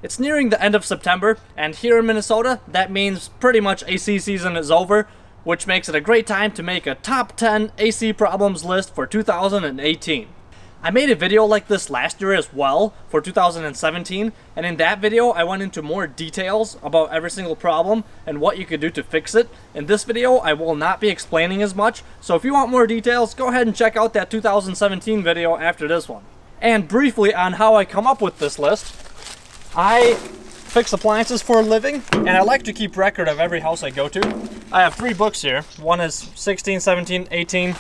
It's nearing the end of September, and here in Minnesota, that means pretty much AC season is over, which makes it a great time to make a top 10 AC problems list for 2018. I made a video like this last year as well for 2017, and in that video I went into more details about every single problem and what you could do to fix it. In this video I will not be explaining as much, so if you want more details, go ahead and check out that 2017 video after this one. And briefly on how I come up with this list, I fix appliances for a living, and I like to keep record of every house I go to. I have 3 books here. One is 16, 17, 18,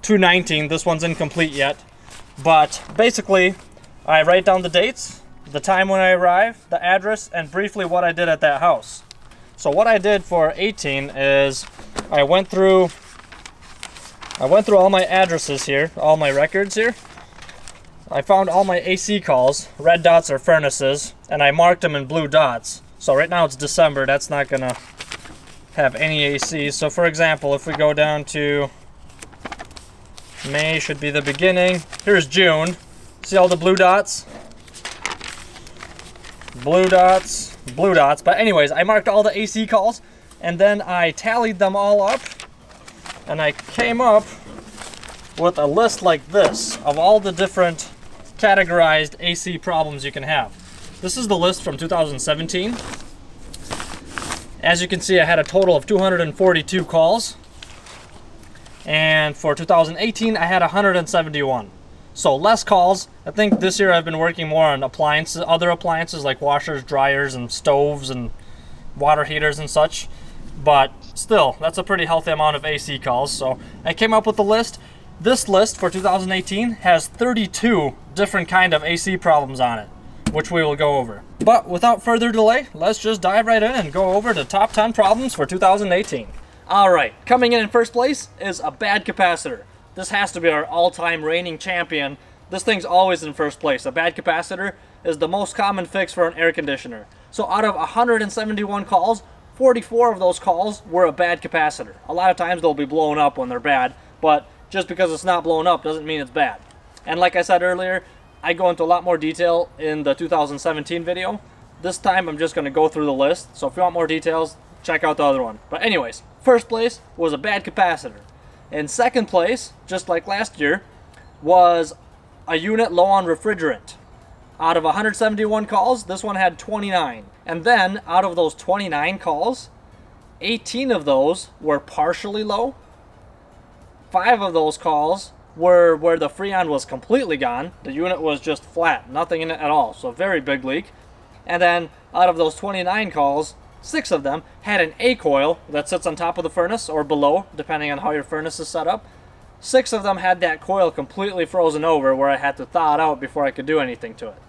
to 19. This one's incomplete yet. But basically, I write down the dates, the time when I arrive, the address, and briefly what I did at that house. So what I did for 18 is I went through all my addresses here, all my records here. I found all my AC calls, red dots are furnaces, and I marked them in blue dots. So right now it's December, that's not gonna have any AC. So for example, if we go down to May should be the beginning. Here's June. See all the blue dots? Blue dots, blue dots. But anyways, I marked all the AC calls, and then I tallied them all up, and I came up with a list like this of all the different categorized AC problems you can have. This is the list from 2017. As you can see, I had a total of 242 calls. And for 2018, I had 171. So less calls. I think this year I've been working more on appliances, other appliances like washers, dryers, and stoves, and water heaters and such. But still, that's a pretty healthy amount of AC calls. So I came up with a list. This list for 2018 has 32 different kind of AC problems on it, which we will go over. But without further delay, let's just dive right in and go over the top 10 problems for 2018. Alright, coming in first place is a bad capacitor. This has to be our all-time reigning champion. This thing's always in first place. A bad capacitor is the most common fix for an air conditioner. So out of 171 calls, 44 of those calls were a bad capacitor. A lot of times they'll be blown up when they're bad, but just because it's not blown up doesn't mean it's bad. And like I said earlier, I go into a lot more detail in the 2017 video. This time I'm just going to go through the list, so if you want more details, check out the other one. But anyways, first place was a bad capacitor. In second place, just like last year, was a unit low on refrigerant. Out of 171 calls, this one had 29. And then, out of those 29 calls, 18 of those were partially low. 5 of those calls were where the freon was completely gone. The unit was just flat, nothing in it at all, so very big leak. And then, out of those 29 calls, 6 of them had an A coil that sits on top of the furnace or below, depending on how your furnace is set up. 6 of them had that coil completely frozen over where I had to thaw it out before I could do anything to it.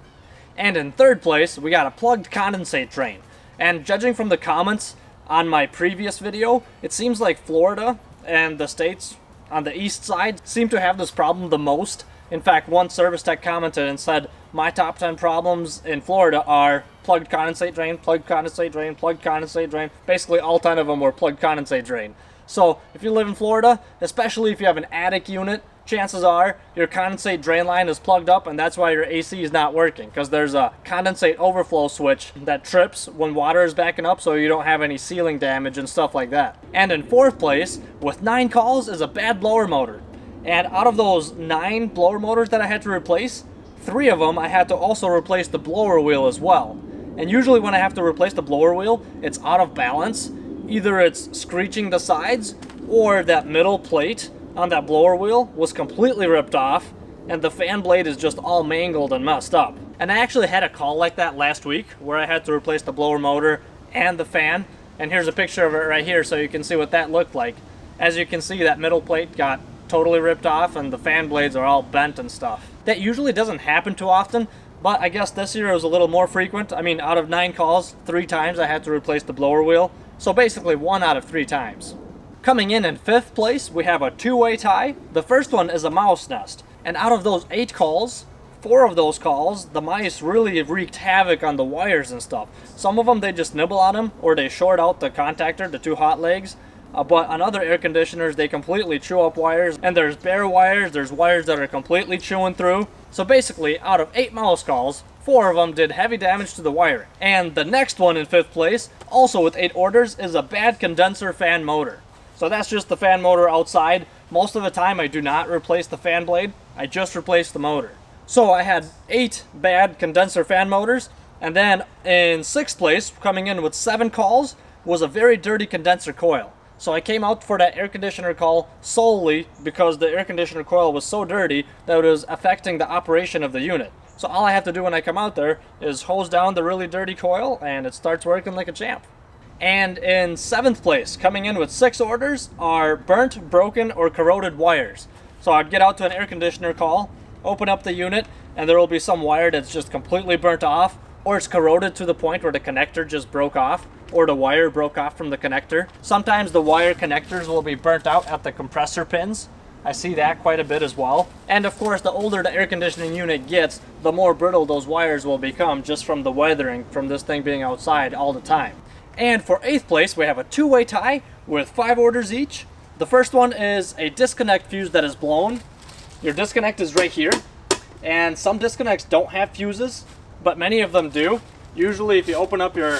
And in third place, we got a plugged condensate drain. And judging from the comments on my previous video, it seems like Florida and the states on the east side seem to have this problem the most. In fact, one service tech commented and said, my top 10 problems in Florida are plugged condensate drain, plugged condensate drain, plugged condensate drain. Basically, all 10 of them were plugged condensate drain. So, if you live in Florida, especially if you have an attic unit, chances are your condensate drain line is plugged up, and that's why your AC is not working, because there's a condensate overflow switch that trips when water is backing up, so you don't have any ceiling damage and stuff like that. And in fourth place, with 9 calls, is a bad blower motor. And out of those 9 blower motors that I had to replace, 3 of them I had to also replace the blower wheel as well. And usually when I have to replace the blower wheel, it's out of balance. Either it's screeching the sides, or that middle plate on that blower wheel was completely ripped off, and the fan blade is just all mangled and messed up. And I actually had a call like that last week, where I had to replace the blower motor and the fan. And here's a picture of it right here so you can see what that looked like. As you can see, that middle plate got totally ripped off and the fan blades are all bent and stuff. That usually doesn't happen too often, but I guess this year it was a little more frequent. I mean, out of 9 calls, 3 times I had to replace the blower wheel. So basically 1 out of 3 times. Coming in 5th place, we have a 2-way tie. The first one is a mouse nest. And out of those 8 calls, 4 of those calls, the mice really wreaked havoc on the wires and stuff. Some of them, they just nibble on them, or they short out the contactor, the 2 hot legs. But on other air conditioners, they completely chew up wires. And there's bare wires, there's wires that are completely chewing through. So basically, out of 8 mouse calls, 4 of them did heavy damage to the wiring. And the next one in 5th place, also with 8 orders, is a bad condenser fan motor. So that's just the fan motor outside. Most of the time I do not replace the fan blade, I just replace the motor. So I had 8 bad condenser fan motors, and then in 6th place, coming in with 7 calls, was a very dirty condenser coil. So I came out for that air conditioner call solely because the air conditioner coil was so dirty that it was affecting the operation of the unit. So all I have to do when I come out there is hose down the really dirty coil and it starts working like a champ. And in 7th place, coming in with 6 orders, are burnt, broken, or corroded wires. So I'd get out to an air conditioner call, open up the unit, and there will be some wire that's just completely burnt off, or it's corroded to the point where the connector just broke off, or the wire broke off from the connector. Sometimes the wire connectors will be burnt out at the compressor pins. I see that quite a bit as well. And of course, the older the air conditioning unit gets, the more brittle those wires will become just from the weathering from this thing being outside all the time. And for 8th place, we have a 2-way tie with 5 orders each. The first one is a disconnect fuse that is blown. Your disconnect is right here. And some disconnects don't have fuses, but many of them do. Usually if you open up your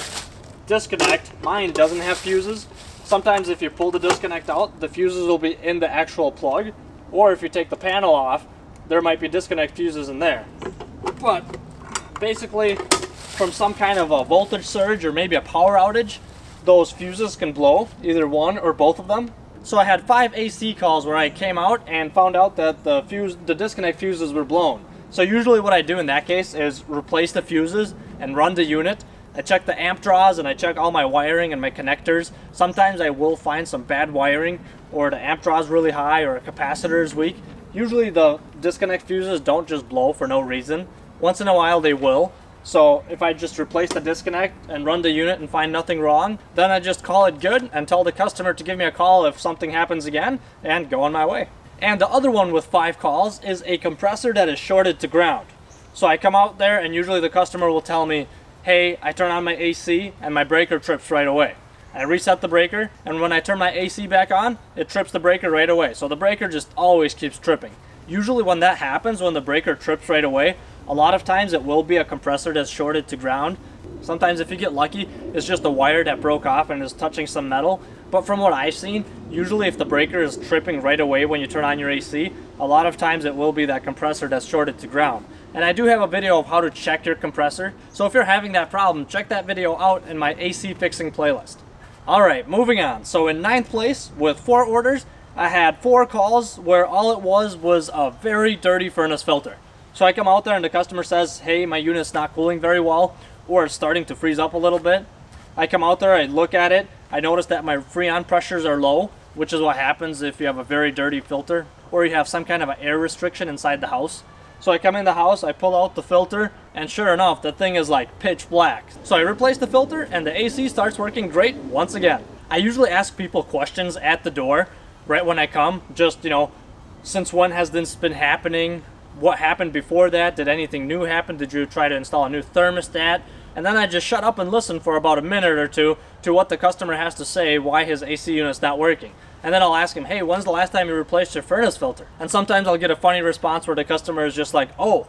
disconnect, mine doesn't have fuses. Sometimes if you pull the disconnect out, the fuses will be in the actual plug, or if you take the panel off, there might be disconnect fuses in there. But basically, from some kind of a voltage surge or maybe a power outage, those fuses can blow, either one or both of them. So I had 5 AC calls where I came out and found out that the disconnect fuses were blown. So usually what I do in that case is replace the fuses and run the unit. I check the amp draws and I check all my wiring and my connectors. Sometimes I will find some bad wiring, or the amp draw is really high, or a capacitor is weak. Usually the disconnect fuses don't just blow for no reason. Once in a while they will. So if I just replace the disconnect and run the unit and find nothing wrong, then I just call it good and tell the customer to give me a call if something happens again and go on my way. And the other one with 5 calls is a compressor that is shorted to ground. So I come out there and usually the customer will tell me, hey, I turn on my AC and my breaker trips right away. I reset the breaker, and when I turn my AC back on, it trips the breaker right away. So the breaker just always keeps tripping. Usually when that happens, when the breaker trips right away, a lot of times it will be a compressor that's shorted to ground. Sometimes if you get lucky, it's just a wire that broke off and is touching some metal. But from what I've seen, usually if the breaker is tripping right away when you turn on your AC, a lot of times it will be that compressor that's shorted to ground. And I do have a video of how to check your compressor, so if you're having that problem, check that video out in my AC fixing playlist. Alright, moving on. So in 9th place, with 4 orders, I had 4 calls where all it was a very dirty furnace filter. So I come out there and the customer says, hey, my unit's not cooling very well, or it's starting to freeze up a little bit. I come out there, I look at it, I notice that my freon pressures are low, which is what happens if you have a very dirty filter, or you have some kind of an air restriction inside the house. So I come in the house, I pull out the filter, and sure enough, the thing is like pitch black. So I replace the filter, and the AC starts working great once again. I usually ask people questions at the door, right when I come, just, you know, since when has this been happening? What happened before that? Did anything new happen? Did you try to install a new thermostat? And then I just shut up and listen for about a minute or two to what the customer has to say why his AC unit's not working. And then I'll ask him, hey, when's the last time you replaced your furnace filter? And sometimes I'll get a funny response where the customer is just like, oh,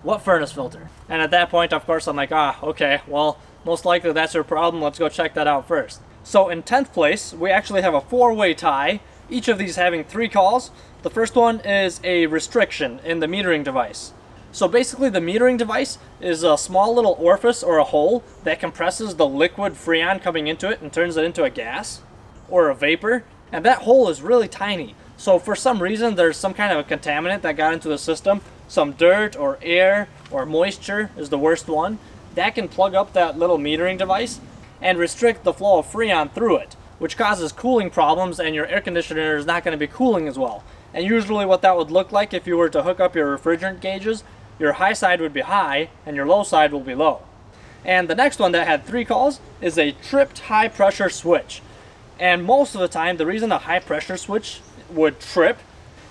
what furnace filter? And at that point, of course, I'm like, okay, well, most likely that's your problem. Let's go check that out first. So in 10th place, we actually have a 4-way tie, each of these having 3 calls. The first one is a restriction in the metering device. So basically the metering device is a small little orifice or a hole that compresses the liquid freon coming into it and turns it into a gas or a vapor. And that hole is really tiny. So for some reason there's some kind of a contaminant that got into the system. Some dirt or air or moisture is the worst one. That can plug up that little metering device and restrict the flow of freon through it, which causes cooling problems, and your air conditioner is not going to be cooling as well. And usually what that would look like if you were to hook up your refrigerant gauges, your high side would be high and your low side will be low. And the next one that had 3 calls is a tripped high pressure switch. And most of the time, the reason a high pressure switch would trip,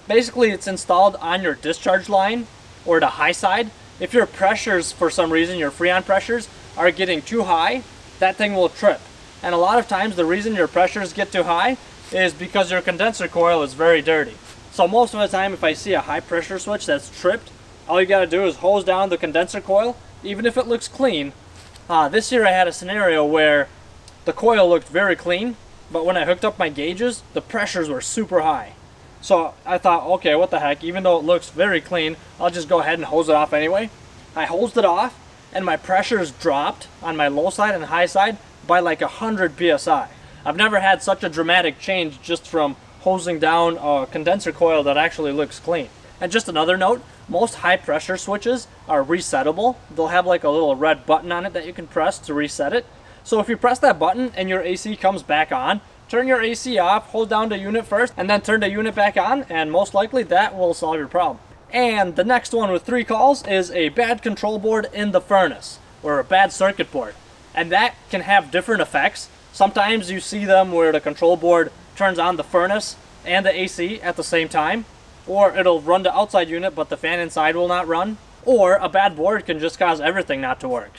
basically it's installed on your discharge line or the high side. If your pressures, for some reason, your freon pressures are getting too high, that thing will trip. And a lot of times the reason your pressures get too high is because your condenser coil is very dirty. So most of the time if I see a high pressure switch that's tripped, all you gotta do is hose down the condenser coil even if it looks clean. This year I had a scenario where the coil looked very clean, but when I hooked up my gauges, the pressures were super high. So I thought, okay, what the heck, even though it looks very clean, I'll just go ahead and hose it off anyway. I hosed it off, and my pressures dropped on my low side and high side by like 100 psi. I've never had such a dramatic change just from hosing down a condenser coil that actually looks clean. And just another note, most high pressure switches are resettable. They'll have like a little red button on it that you can press to reset it. So if you press that button and your AC comes back on, turn your AC off, hold down the unit first, and then turn the unit back on, and most likely that will solve your problem. And the next one with 3 calls is a bad control board in the furnace, or a bad circuit board. And that can have different effects. Sometimes you see them where the control board turns on the furnace and the AC at the same time, or it'll run the outside unit but the fan inside will not run, or a bad board can just cause everything not to work.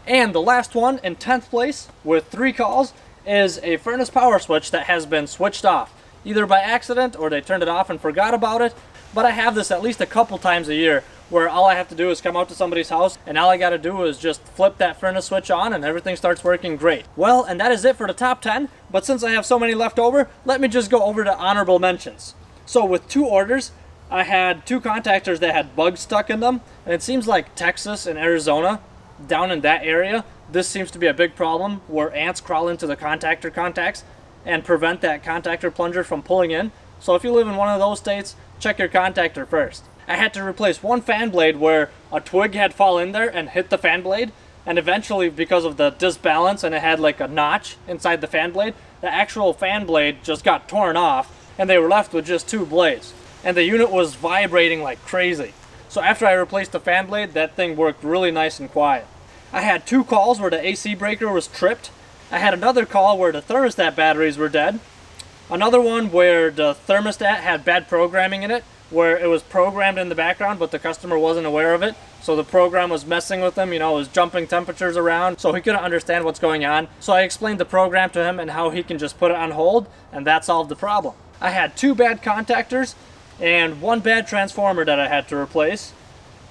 And the last one, in 10th place with 3 calls, is a furnace power switch that has been switched off, either by accident or they turned it off and forgot about it. But I have this at least a couple times a year where all I have to do is come out to somebody's house and all I got to do is just flip that furnace switch on and everything starts working great. Well, and that is it for the top 10, but since I have so many left over, let me just go over to honorable mentions. So with 2 orders, I had 2 contactors that had bugs stuck in them, and it seems like Texas and Arizona, down in that area, this seems to be a big problem where ants crawl into the contactor contacts and prevent that contactor plunger from pulling in. So if you live in one of those states, check your contactor first. I had to replace one fan blade where a twig had fallen in there and hit the fan blade, and eventually because of the disbalance and it had like a notch inside the fan blade, the actual fan blade just got torn off and they were left with just 2 blades. And the unit was vibrating like crazy. So after I replaced the fan blade, that thing worked really nice and quiet. I had 2 calls where the AC breaker was tripped. I had another call where the thermostat batteries were dead. Another one where the thermostat had bad programming in it, where it was programmed in the background but the customer wasn't aware of it. So the program was messing with him, you know, it was jumping temperatures around, so he couldn't understand what's going on. So I explained the program to him and how he can just put it on hold, and that solved the problem. I had 2 bad contactors and 1 bad transformer that I had to replace.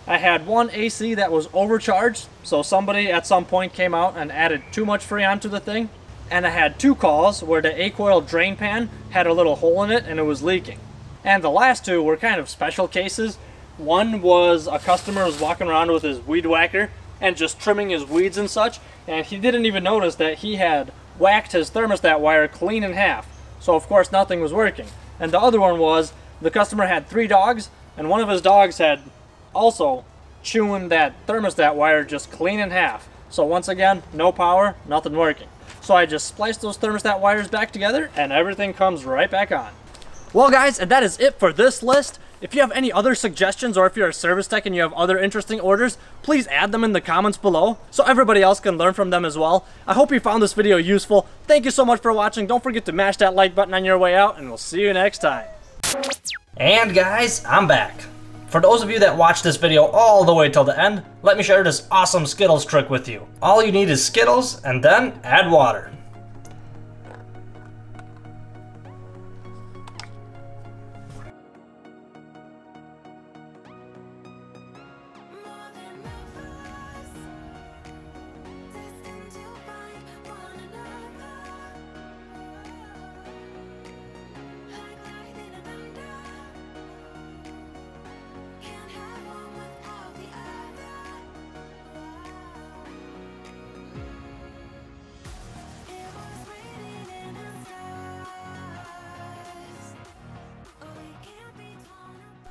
I had 1 AC that was overcharged, so somebody at some point came out and added too much Freon to the thing. And I had 2 calls where the A-coil drain pan had a little hole in it and it was leaking. And the last 2 were kind of special cases. One was a customer was walking around with his weed whacker and just trimming his weeds and such, and he didn't even notice that he had whacked his thermostat wire clean in half. So of course nothing was working. And the other one was the customer had 3 dogs, and one of his dogs had also chewing that thermostat wire just clean in half. So once again, no power, nothing working. So I just spliced those thermostat wires back together and everything comes right back on. Well guys, and that is it for this list. If you have any other suggestions or if you're a service tech and you have other interesting orders, please add them in the comments below so everybody else can learn from them as well. I hope you found this video useful. Thank you so much for watching. Don't forget to mash that like button on your way out and we'll see you next time. And guys, I'm back. For those of you that watched this video all the way till the end, let me share this awesome Skittles trick with you. All you need is Skittles and then add water.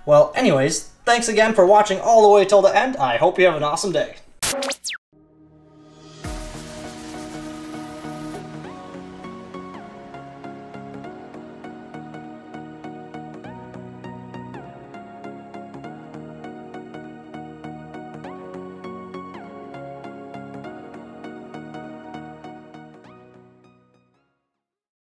Well, anyways, thanks again for watching all the way till the end. I hope you have an awesome day.